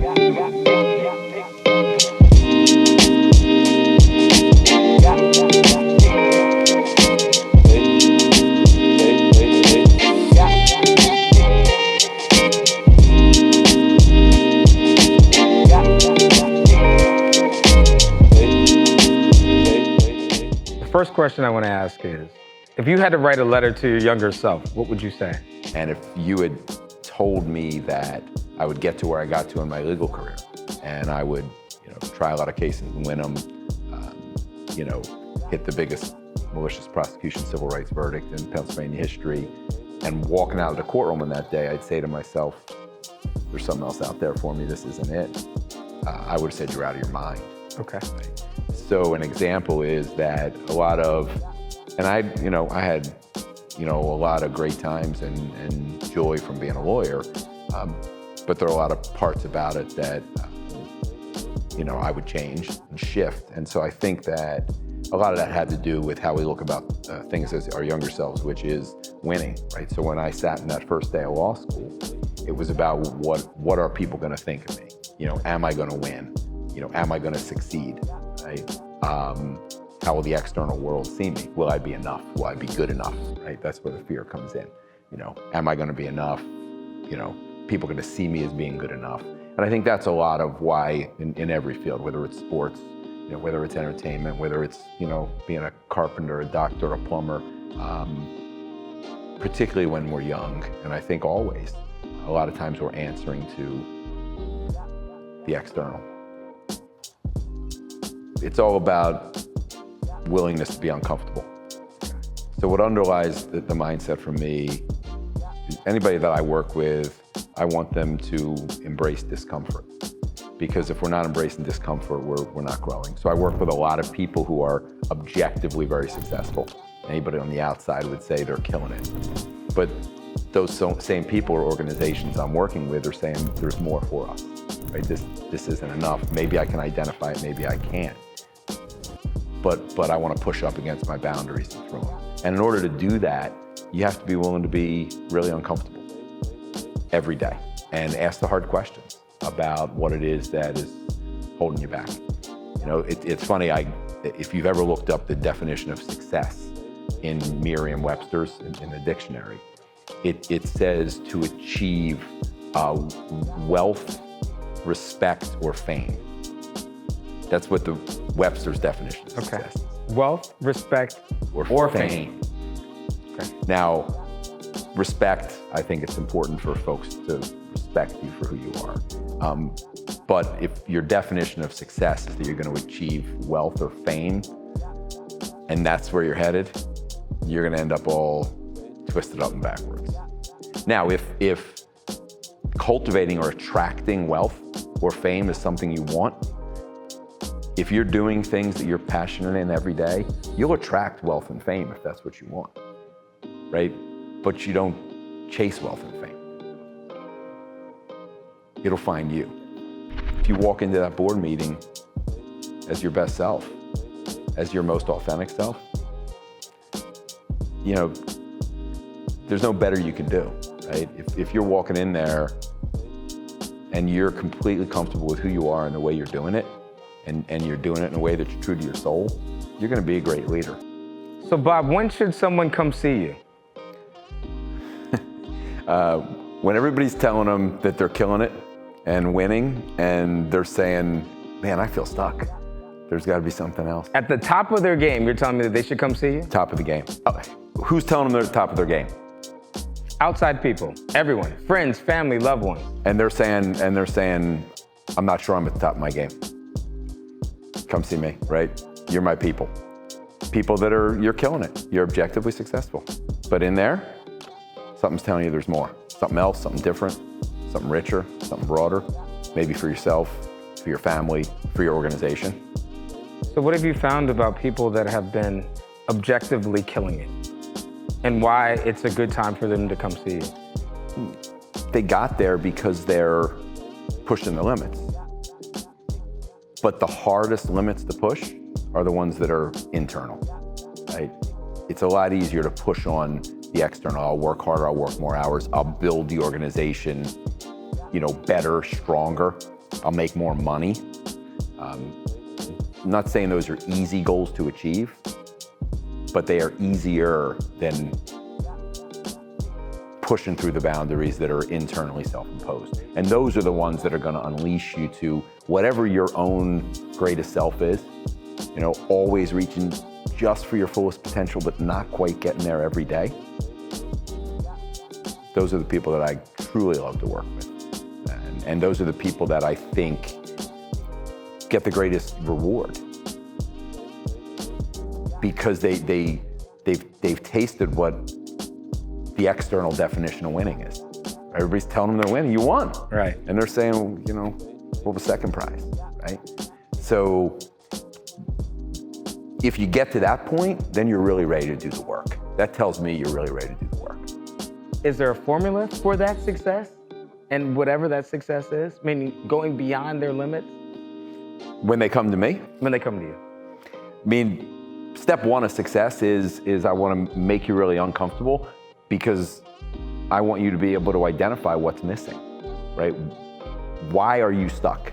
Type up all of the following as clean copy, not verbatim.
First question I want to ask is, if you had to write a letter to your younger self, what would you say? And if you had told me that I would get to where I got to in my legal career, and I would, try a lot of cases and win them, hit the biggest malicious prosecution civil rights verdict in Pennsylvania history, and walking out of the courtroom on that day, I'd say to myself, there's something else out there for me, this isn't it. I would have said you're out of your mind. Okay. Right? So an example is that a lot of, and I had, a lot of great times and joy from being a lawyer, but there are a lot of parts about it that, I would change and shift. And so I think that a lot of that had to do with how we look about things as our younger selves, which is winning, right? So when I sat in that first day of law school, it was about what are people going to think of me? Am I going to win? Am I going to succeed? Right? How will the external world see me? Will I be enough? Will I be good enough? Right? That's where the fear comes in. Am I going to be enough? People are going to see me as being good enough. And I think that's a lot of why in every field, whether it's sports, whether it's entertainment, whether it's, being a carpenter, a doctor, a plumber, particularly when we're young, and I think always, a lot of times we're answering to the external. It's all about willingness to be uncomfortable. So what underlies the mindset for me is anybody that I work with, I want them to embrace discomfort. Because if we're not embracing discomfort, we're not growing. So I work with a lot of people who are objectively very successful. Anybody on the outside would say they're killing it. But those same people or organizations I'm working with are saying there's more for us. Right? This isn't enough. Maybe I can identify it, maybe I can't. But I want to push up against my boundaries and through them. And in order to do that, you have to be willing to be really uncomfortable every day and ask the hard questions about what it is that is holding you back. It's funny, if you've ever looked up the definition of success in Merriam-Webster's in the dictionary, it says to achieve wealth, respect, or fame. That's what the Webster's definition of success is. Wealth, respect, or fame. Okay. Now, respect, I think it's important for folks to respect you for who you are. But if your definition of success is that you're going to achieve wealth or fame, and that's where you're headed, you're going to end up all twisted up and backwards. Now, if cultivating or attracting wealth or fame is something you want, if you're doing things that you're passionate in every day, you'll attract wealth and fame if that's what you want, right? But you don't chase wealth and fame. It'll find you. If you walk into that board meeting as your best self, as your most authentic self, there's no better you can do, right? If you're walking in there and you're completely comfortable with who you are and the way you're doing it, and you're doing it in a way that's true to your soul, you're going to be a great leader. So Bob, when should someone come see you? When everybody's telling them that they're killing it and winning, and they're saying, man, I feel stuck. There's got to be something else. At the top of their game, you're telling me that they should come see you? Top of the game. Oh, who's telling them they're at the top of their game? Outside people, everyone, friends, family, loved ones. And they're saying, I'm not sure I'm at the top of my game. Come see me, right? You're my people. People that you're killing it. You're objectively successful. But in there, something's telling you there's more. Something else, something different, something richer, something broader, maybe for yourself, for your family, for your organization. So what have you found about people that have been objectively killing it? And why it's a good time for them to come see you? They got there because they're pushing the limits. But the hardest limits to push are the ones that are internal, right? It's a lot easier to push on the external. I'll work harder, I'll work more hours, I'll build the organization, better, stronger. I'll make more money. I'm not saying those are easy goals to achieve, but they are easier than pushing through the boundaries that are internally self-imposed. And those are the ones that are going to unleash you to whatever your own greatest self is, always reaching just for your fullest potential, but not quite getting there every day. Those are the people that I truly love to work with. And those are the people that I think get the greatest reward, because they've tasted what the external definition of winning is. Everybody's telling them they're winning. You won. Right. And they're saying, well, the second prize, right? So if you get to that point, then you're really ready to do the work. That tells me you're really ready to do the work. Is there a formula for that success? And whatever that success is, meaning going beyond their limits? When they come to me? When they come to you. I mean, step one of success is I want to make you really uncomfortable, because I want you to be able to identify what's missing, right? Why are you stuck?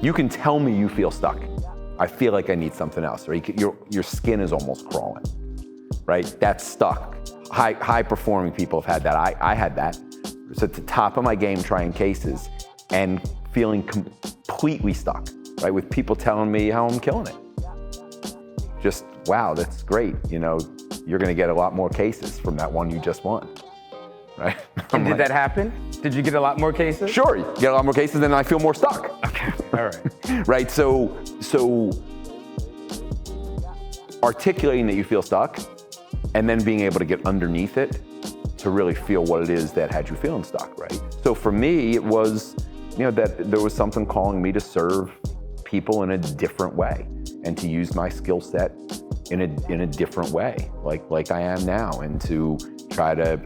You can tell me you feel stuck. I feel like I need something else, or your skin is almost crawling, right? That's stuck. High performing people have had that. I had that. It's at the top of my game trying cases and feeling completely stuck, right? With people telling me how I'm killing it. Just, wow, that's great. You're gonna get a lot more cases from that one you just won, right? And did that happen? Did you get a lot more cases? Sure, you get a lot more cases, and I feel more stuck. Okay, all right. Right, so articulating that you feel stuck, and then being able to get underneath it to really feel what it is that had you feeling stuck, right? So for me, it was, that there was something calling me to serve people in a different way, and to use my skill set in a different way, like I am now, and to try to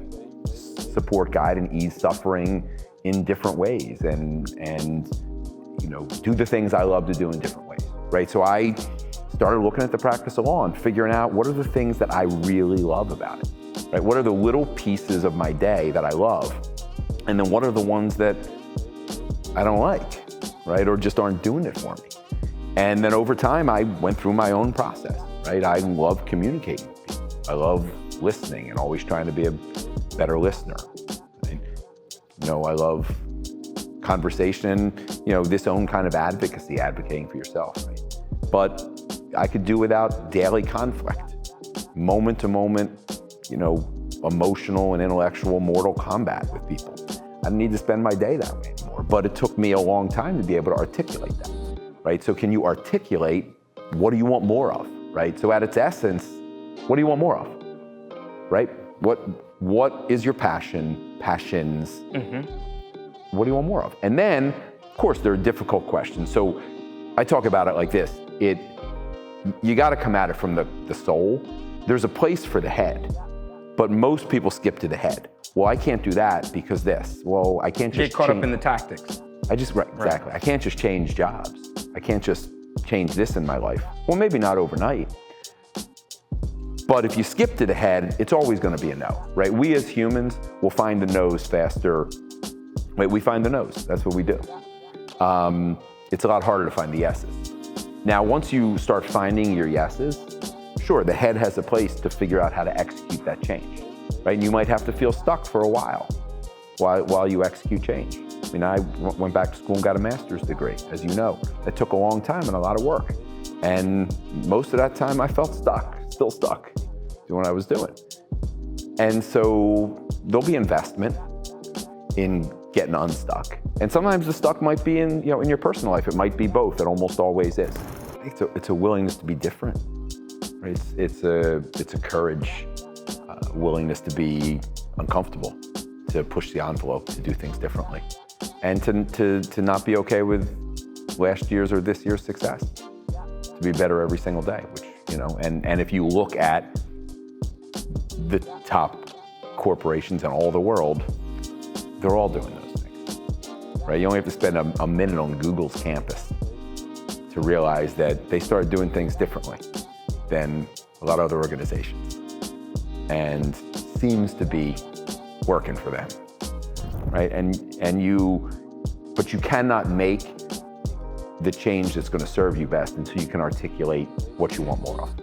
support, guide, and ease suffering in different ways, and do the things I love to do in different ways, right? So I started looking at the practice of law and figuring out what are the things that I really love about it, right? What are the little pieces of my day that I love? And then what are the ones that I don't like, right? Or just aren't doing it for me. And then over time, I went through my own process, right? I love communicating with people. I love listening and always trying to be a better listener, right? I love conversation, this own kind of advocating for yourself, right? But I could do without daily conflict, moment to moment, emotional and intellectual mortal combat with people. I don't need to spend my day that way anymore, but it took me a long time to be able to articulate that, right? So can you articulate, what do you want more of, right? So at its essence, what do you want more of, right? What is your passions? Mm-hmm. What do you want more of? And then, of course, there are difficult questions. So I talk about it like this. You got to come at it from the soul. There's a place for the head, but most people skip to the head. Well, I can't do that because this. Well, I can't just get caught up in the tactics. Exactly. I can't just change jobs. I can't just change this in my life. Well, maybe not overnight. But if you skip to the head, it's always going to be a no, right? We as humans will find the no's faster. Right? We find the no's. That's what we do. It's a lot harder to find the yeses. Now, once you start finding your yeses, sure, the head has a place to figure out how to execute that change, right? And you might have to feel stuck for a while you execute change. I mean, I went back to school and got a master's degree, as you know. It took a long time and a lot of work. And most of that time I felt stuck, still stuck doing what I was doing. And so there'll be investment in getting unstuck. And sometimes the stuck might be in your personal life. It might be both. It almost always is. It's a willingness to be different. Right? It's a courage, willingness to be uncomfortable, to push the envelope, to do things differently, and to not be okay with last year's or this year's success. To be better every single day, which and if you look at the top corporations in all the world, they're all doing those things, right? You only have to spend a minute on Google's campus to realize that they started doing things differently than a lot of other organizations, and seems to be working for them, right? And you But you cannot make the change that's going to serve you best until you can articulate what you want more of.